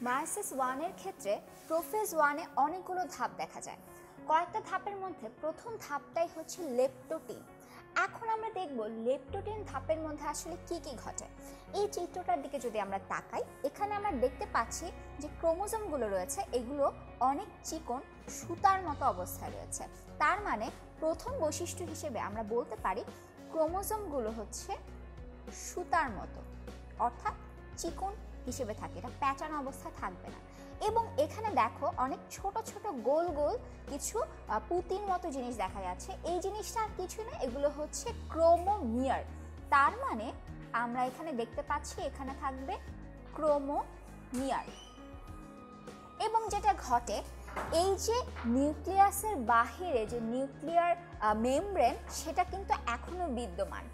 Meiosis ওয়ানের ক্ষেত্রে prophase ওয়ানে অনেকগুলো ধাপ দেখা যায়। কয়েকটা ধাপের মধ্যে প্রথম ধাপটাই হচ্ছে লেপ্টোটিন। এখন আমরা দেখব লেপ্টোটিন ধাপের মধ্যে আসলে কি কি ঘটে। এই চিত্রটার দিকে যদি আমরা তাকাই, এখানে আমরা দেখতে পাচ্ছি যে ক্রোমোজোমগুলো রয়েছে এগুলো অনেক চিকন সুতার মতো অবস্থায় রয়েছে। তার মানে প্রথম বৈশিষ্ট্য হিসেবে আমরা বলতে পারি ক্রোমোজোমগুলো হচ্ছে সুতার মতো, অর্থাৎ চিকন হিসেবে থাকে, এটা প্যাটার্ন অবস্থায় থাকবে না। এবং এখানে দেখো অনেক ছোট ছোট গোল গোল কিছু পুতির মতো জিনিস দেখা যাচ্ছে। এই জিনিসটা আর কিছু না, এগুলো হচ্ছে ক্রোমোমিয়ার। তার মানে আমরা এখানে দেখতে পাচ্ছি এখানে থাকবে ক্রোমোমিয়ার। এবং যেটা ঘটে, এই যে নিউক্লিয়াসের বাহিরে যে নিউক্লিয়ার মেমব্রেন সেটা কিন্তু এখনো বিদ্যমান।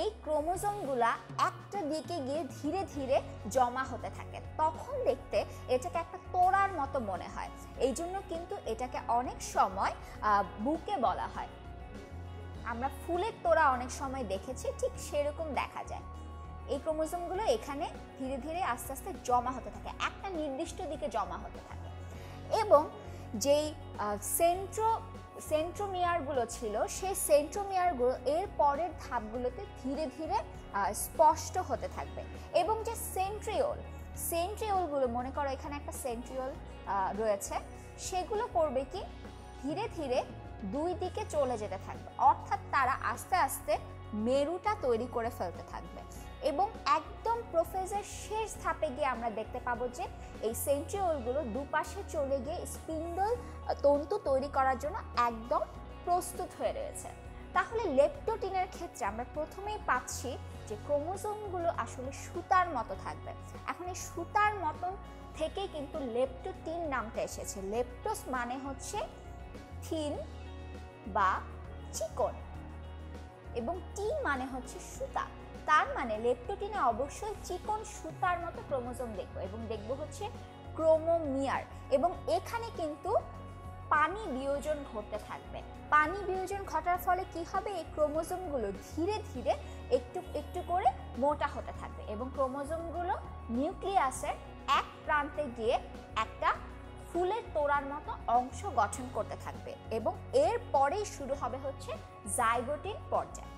এই ক্রোমোজোমগুলা একটা দিকে গিয়ে ধীরে ধীরে জমা হতে থাকে, তখন দেখতে এটাকে একটা তোড়ার মতো মনে হয়। এই জন্য কিন্তু এটাকে অনেক সময় বুকে বলা হয়। আমরা ফুলের তোড়া অনেক সময় দেখেছি, ঠিক সেরকম দেখা যায়। এই ক্রোমোজোমগুলো এখানে ধীরে ধীরে আস্তে আস্তে জমা হতে থাকে, একটা নির্দিষ্ট দিকে জমা হতে থাকে। এবং যেই সেন্ট্রোমিয়ারগুলো ছিল, সেই সেন্ট্রোমিয়ারগুলো এর পরের ধাপগুলোতে ধীরে ধীরে স্পষ্ট হতে থাকবে। এবং যে সেন্ট্রিওলগুলো মনে করো এখানে একটা সেন্ট্রিওল রয়েছে, সেগুলো করবে কি ধীরে ধীরে দুই দিকে চলে যেতে থাকবে, অর্থাৎ তারা আস্তে আস্তে মেরুটা তৈরি করে ফেলতে থাকবে। এবং একদম প্রোফেজের শেষ ধাপে গিয়ে আমরা দেখতে পাবো যে এই সেন্ট্রিওলগুলো দুপাশে চলে গিয়ে স্পিন্ডল তন্তু তৈরি করার জন্য একদম প্রস্তুত হয়ে রয়েছে। তাহলে লেপ্টোটিনের ক্ষেত্রে আমরা প্রথমেই পাচ্ছি যে ক্রোমোজোমগুলো আসলে সুতার মতো থাকবে। এখন এই সুতার মতন থেকেই কিন্তু লেপ্টোটিন নামটা এসেছে। লেপ্টোস মানে হচ্ছে থিন বা চিকন, এবং টিন মানে হচ্ছে সুতা। তার মানে লেপ্টোটিনে অবশ্যই চিকন সুতার মতো ক্রোমোজোম দেখবো, এবং দেখবো হচ্ছে ক্রোমোমিয়ার। এবং এখানে কিন্তু পানি বিয়োজন ঘটতে থাকবে। পানি বিয়োজন ঘটার ফলে কি হবে, এই ক্রোমোজোমগুলো ধীরে ধীরে একটু একটু করে মোটা হতে থাকবে, এবং ক্রোমোজোমগুলো নিউক্লিয়াসের এক প্রান্তে গিয়ে একটা ফুলের তোড়ার মতো অংশ গঠন করতে থাকবে। এবং এর পরেই শুরু হবে হচ্ছে জাইগোটিন পর্যায়।